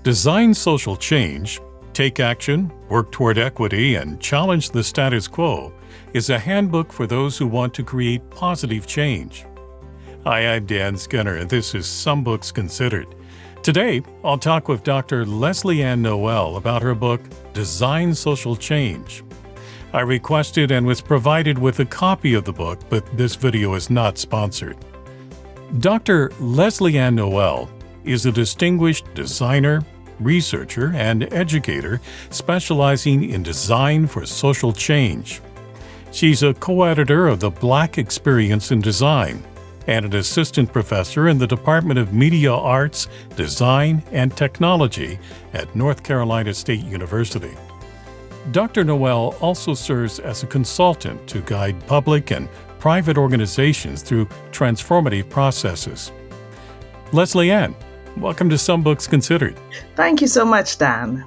Design Social Change, Take Action, Work Toward Equity, and Challenge the Status Quo is a handbook for those who want to create positive change. Hi, I'm Dan Skinner, and this is Some Books Considered. Today, I'll talk with Dr. Lesley-Ann Noel about her book, Design Social Change. I requested and was provided with a copy of the book, but this video is not sponsored. Dr. Lesley-Ann Noel is a distinguished designer, researcher, and educator specializing in design for social change. She's a co-editor of the Black Experience in Design and an assistant professor in the Department of Media Arts, Design, and Technology at North Carolina State University. Dr. Noel also serves as a consultant to guide public and private organizations through transformative processes. Lesley-Ann, welcome to Some Books Considered. Thank you so much, Dan.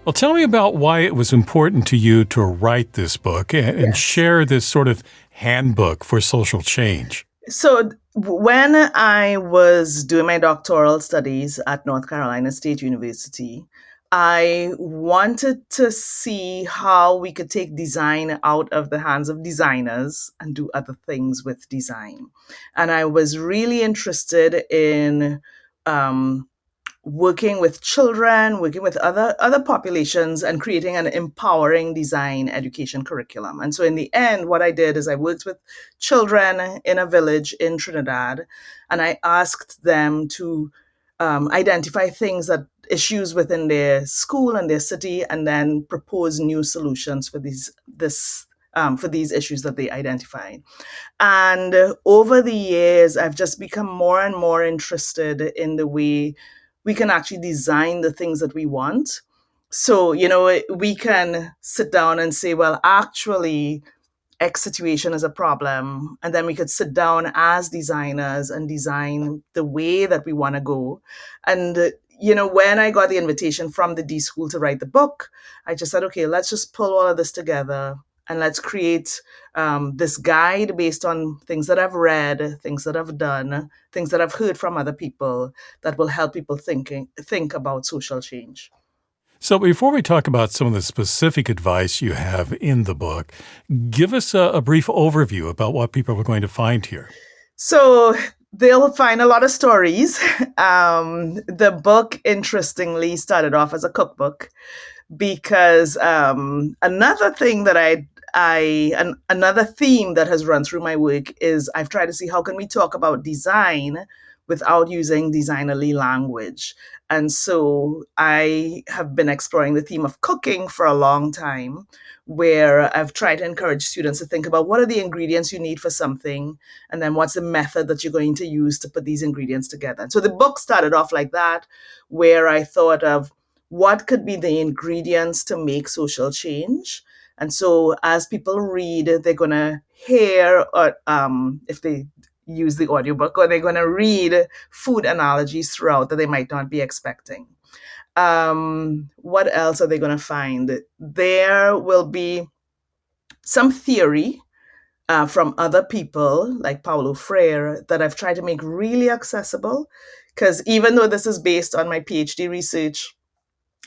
Well, tell me about why it was important to you to write this book and share this sort of handbook for social change. So when I was doing my doctoral studies at North Carolina State University, I wanted to see how we could take design out of the hands of designers and do other things with design. And I was really interested in working with children, working with other populations, and creating an empowering design education curriculum. And so in the end, what I did is I worked with children in a village in Trinidad, and I asked them to identify issues within their school and their city, and then propose new solutions for these issues that they identified. And over the years, I've just become more and more interested in the way we can actually design the things that we want. So, we can sit down and say, well, actually, X situation is a problem. And then we could sit down as designers and design the way that we want to go. And, when I got the invitation from the D School to write the book, I just said, okay, let's just pull all of this together and let's create this guide based on things that I've read, things that I've done, things that I've heard from other people that will help people think about social change. So before we talk about some of the specific advice you have in the book, give us a brief overview about what people are going to find here. So they'll find a lot of stories. The book, interestingly, started off as a cookbook because another thing that another theme that has run through my work is I've tried to see how can we talk about design without using designerly language. And so I have been exploring the theme of cooking for a long time, where I've tried to encourage students to think about what are the ingredients you need for something, and then what's the method that you're going to use to put these ingredients together. And so the book started off like that, where I thought of what could be the ingredients to make social change. And so as people read, they're going to hear, or if they use the audiobook, or they're going to read food analogies throughout that they might not be expecting. What else are they going to find? There will be some theory from other people like Paulo Freire that I've tried to make really accessible, because even though this is based on my PhD research,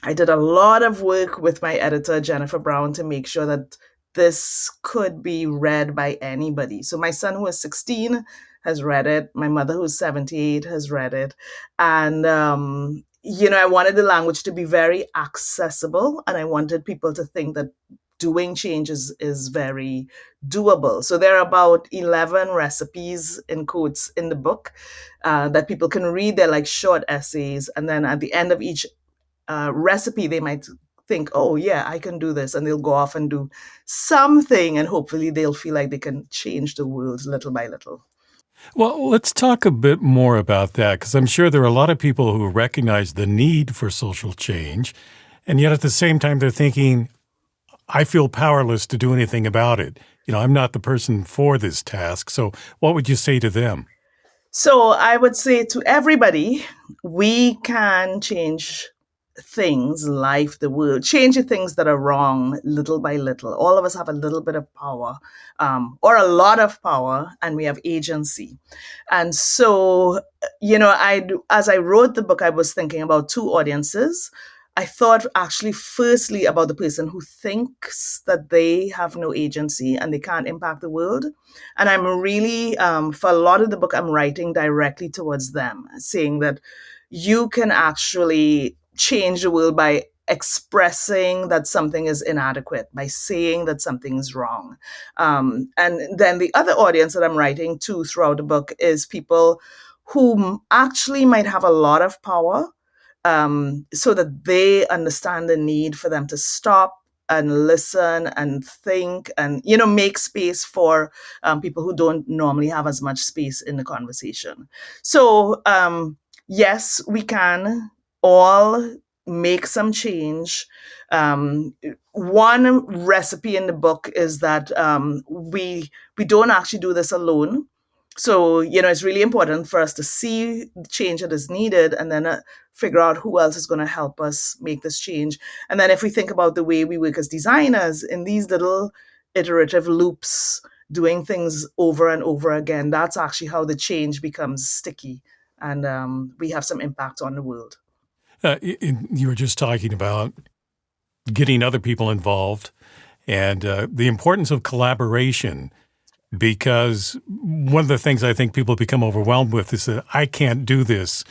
I did a lot of work with my editor, Jennifer Brown, to make sure that this could be read by anybody. So my son, who is 16, has read it. My mother, who's 78, has read it. And, I wanted the language to be very accessible, and I wanted people to think that doing change is very doable. So there are about 11 recipes, in quotes, in the book that people can read. They're like short essays. And then at the end of each recipe, they might think, oh, yeah, I can do this. And they'll go off and do something, and hopefully they'll feel like they can change the world little by little. Well, let's talk a bit more about that, because I'm sure there are a lot of people who recognize the need for social change, and yet at the same time they're thinking, I feel powerless to do anything about it. I'm not the person for this task. So what would you say to them? So I would say to everybody, we can change things, life, the world, change the things that are wrong little by little. All of us have a little bit of power, or a lot of power, and we have agency. And so, as I wrote the book, I was thinking about two audiences. I thought actually firstly about the person who thinks that they have no agency and they can't impact the world. And I'm really, for a lot of the book, I'm writing directly towards them, saying that you can actually change the world by expressing that something is inadequate, by saying that something is wrong. And then the other audience that I'm writing to throughout the book is people who actually might have a lot of power, so that they understand the need for them to stop and listen and think and make space for people who don't normally have as much space in the conversation. So yes, we can all make some change. One recipe in the book is that we don't actually do this alone. So it's really important for us to see the change that is needed, and then figure out who else is going to help us make this change. And then if we think about the way we work as designers in these little iterative loops, doing things over and over again, that's actually how the change becomes sticky, and we have some impact on the world. You were just talking about getting other people involved and the importance of collaboration, because one of the things I think people become overwhelmed with is that I can't do this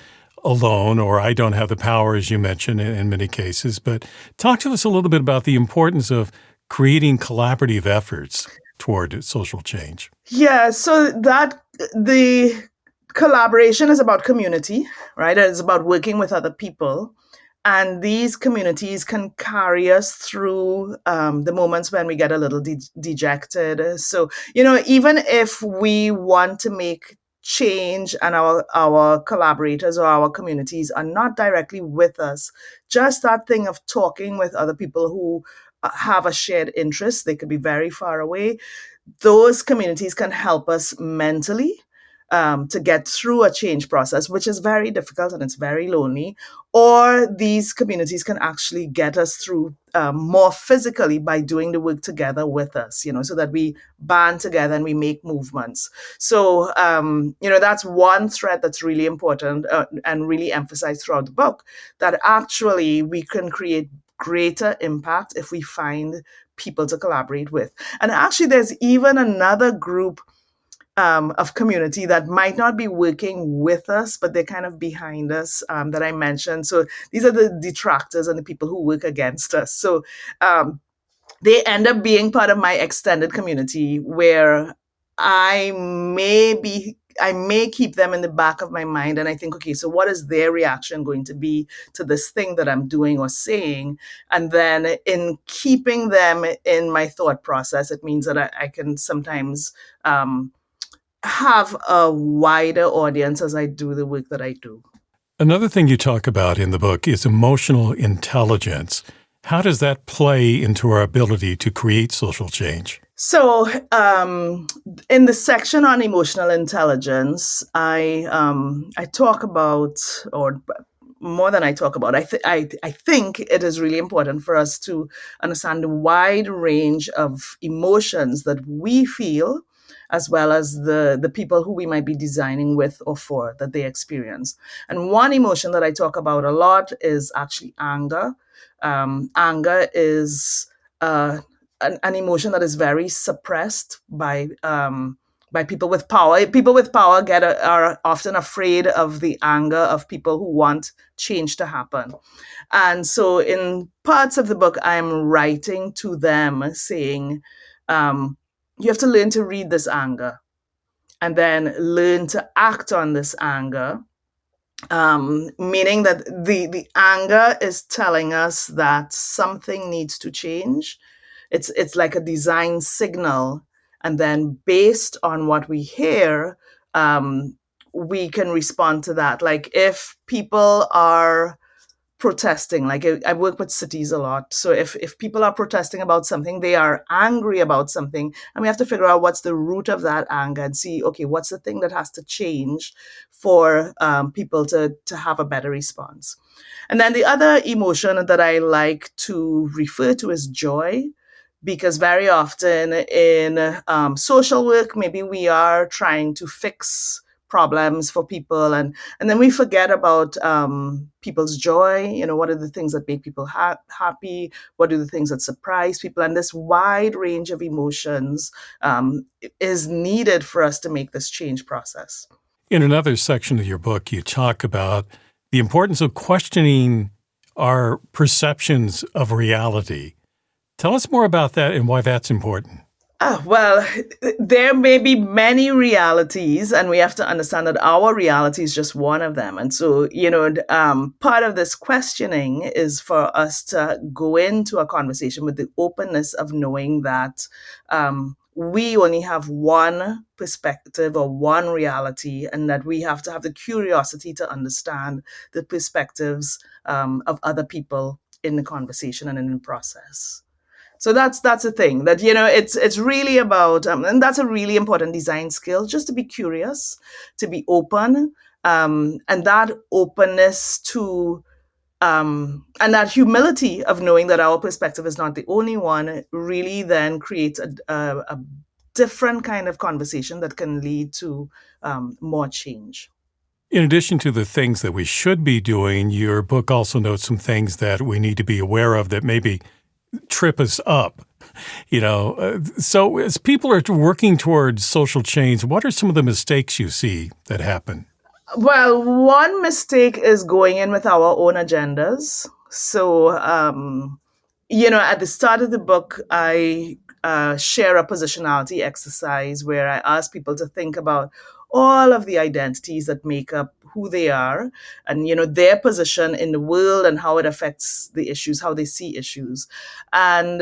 alone, or I don't have the power, as you mentioned, in many cases. But talk to us a little bit about the importance of creating collaborative efforts toward social change. Yeah, so that the collaboration is about community, right? It's about working with other people. And these communities can carry us through the moments when we get a little dejected. So, even if we want to make change and our collaborators or our communities are not directly with us, just that thing of talking with other people who have a shared interest, they could be very far away. Those communities can help us mentally, to get through a change process, which is very difficult and it's very lonely. Or these communities can actually get us through more physically by doing the work together with us, so that we band together and we make movements. So, that's one thread that's really important, and really emphasized throughout the book, that actually we can create greater impact if we find people to collaborate with. And actually, there's even another group of community that might not be working with us, but they're kind of behind us, that I mentioned. So these are the detractors and the people who work against us. So they end up being part of my extended community, where I may keep them in the back of my mind, and I think, okay, so what is their reaction going to be to this thing that I'm doing or saying? And then in keeping them in my thought process, it means that I can sometimes have a wider audience as I do the work that I do. Another thing you talk about in the book is emotional intelligence. How does that play into our ability to create social change? So, in the section on emotional intelligence, I talk about, or more than I talk about, I think it is really important for us to understand the wide range of emotions that we feel, as well as the people who we might be designing with or for, that they experience. And one emotion that I talk about a lot is actually anger. Anger is an emotion that is very suppressed by people with power. People with power are often afraid of the anger of people who want change to happen. And so in parts of the book, I'm writing to them saying, you have to learn to read this anger and then learn to act on this anger. Meaning that the anger is telling us that something needs to change. It's like a design signal, and then based on what we hear, we can respond to that. Like if people are protesting. Like I work with cities a lot. So if people are protesting about something, they are angry about something, and we have to figure out what's the root of that anger and see, okay, what's the thing that has to change for people to have a better response. And then the other emotion that I like to refer to is joy, because very often in social work, maybe we are trying to fix problems for people, and then we forget about people's joy. What are the things that make people happy? What are the things that surprise people? And this wide range of emotions is needed for us to make this change process. In another section of your book, you talk about the importance of questioning our perceptions of reality. Tell us more about that and why that's important. Well, there may be many realities, and we have to understand that our reality is just one of them. And so, part of this questioning is for us to go into a conversation with the openness of knowing that we only have one perspective or one reality, and that we have to have the curiosity to understand the perspectives of other people in the conversation and in the process. So that's the thing that it's really about, and that's a really important design skill, just to be curious, to be open, and that openness to and that humility of knowing that our perspective is not the only one really then creates a different kind of conversation that can lead to more change. In addition to the things that we should be doing, your book also notes some things that we need to be aware of that maybe trip us up. So as people are working towards social change, what are some of the mistakes you see that happen? Well, one mistake is going in with our own agendas. So, at the start of the book, I share a positionality exercise where I ask people to think about all of the identities that make up who they are, and their position in the world and how it affects the issues, how they see issues. And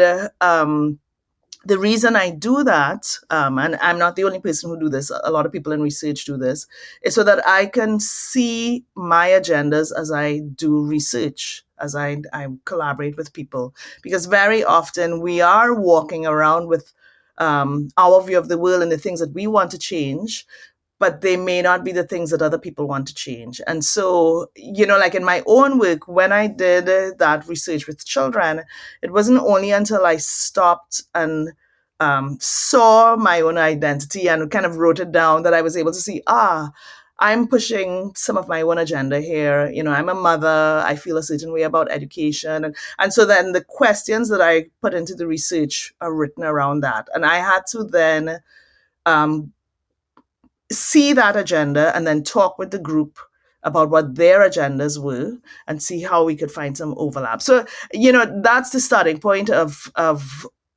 the reason I do that, and I'm not the only person who do this, a lot of people in research do this, is so that I can see my agendas as I do research, as I collaborate with people. Because very often we are walking around with our view of the world and the things that we want to change, but they may not be the things that other people want to change. And so, like in my own work, when I did that research with children, it wasn't only until I stopped and saw my own identity and kind of wrote it down that I was able to see, I'm pushing some of my own agenda here. I'm a mother. I feel a certain way about education. And so then the questions that I put into the research are written around that. And I had to then see that agenda and then talk with the group about what their agendas were and see how we could find some overlap. So, that's the starting point of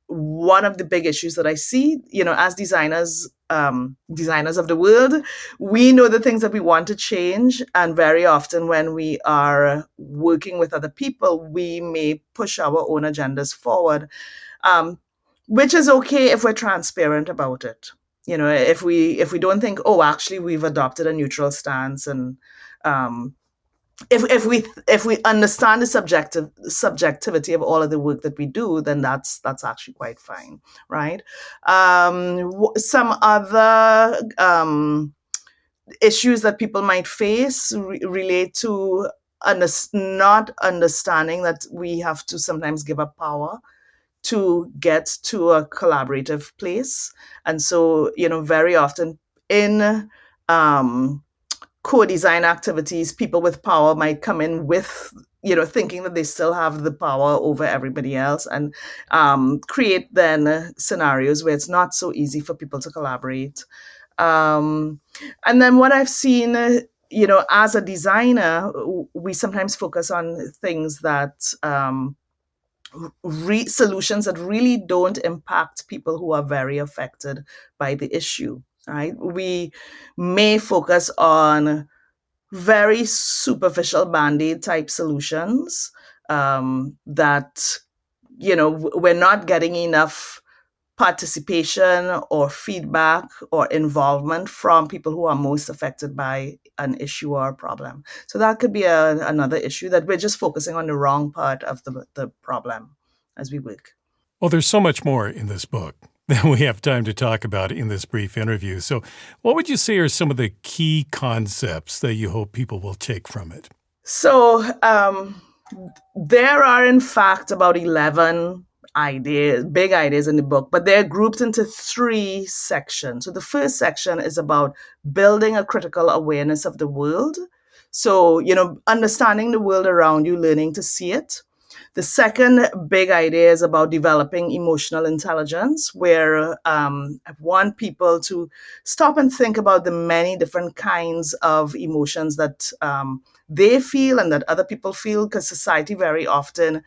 one of the big issues that I see, as designers of the world. We know the things that we want to change. And very often when we are working with other people, we may push our own agendas forward, which is okay if we're transparent about it. If we don't think, oh, actually we've adopted a neutral stance, and if we understand the subjectivity of all of the work that we do, then that's actually quite fine, right? Some other issues that people might face relate to not understanding that we have to sometimes give up power to get to a collaborative place. And so, very often in co-design activities, people with power might come in with, thinking that they still have the power over everybody else, and create then scenarios where it's not so easy for people to collaborate. And then what I've seen, as a designer, we sometimes focus on things that solutions that really don't impact people who are very affected by the issue, right? We may focus on very superficial band-aid type solutions that, we're not getting enough participation or feedback or involvement from people who are most affected by an issue or a problem. So that could be another issue, that we're just focusing on the wrong part of the problem as we work. Well, there's so much more in this book that we have time to talk about in this brief interview. So what would you say are some of the key concepts that you hope people will take from it? So there are, in fact, about 11 ideas, big ideas in the book, but they're grouped into 3 sections. So the first section is about building a critical awareness of the world. So, understanding the world around you, learning to see it. The second big idea is about developing emotional intelligence, where I want people to stop and think about the many different kinds of emotions that they feel and that other people feel, because society very often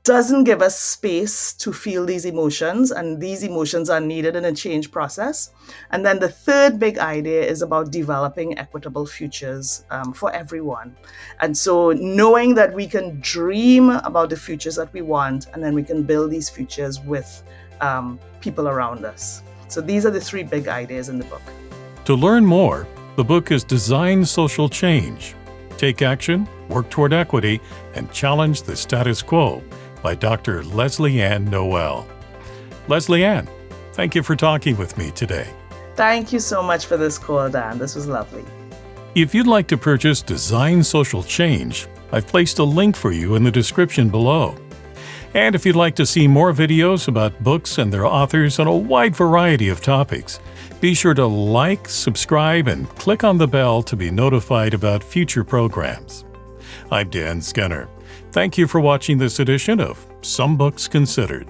doesn't give us space to feel these emotions, and these emotions are needed in a change process. And then the third big idea is about developing equitable futures for everyone. And so knowing that we can dream about the futures that we want, and then we can build these futures with people around us. So these are the 3 big ideas in the book. To learn more, the book is Design Social Change, Take Action, Work Toward Equity, and Challenge the Status Quo by Dr. Lesley-Ann Noel. Lesley-Ann, thank you for talking with me today. Thank you so much for this call, Dan. This was lovely. If you'd like to purchase Design Social Change, I've placed a link for you in the description below. And if you'd like to see more videos about books and their authors on a wide variety of topics, be sure to like, subscribe, and click on the bell to be notified about future programs. I'm Dan Skinner. Thank you for watching this edition of Some Books Considered.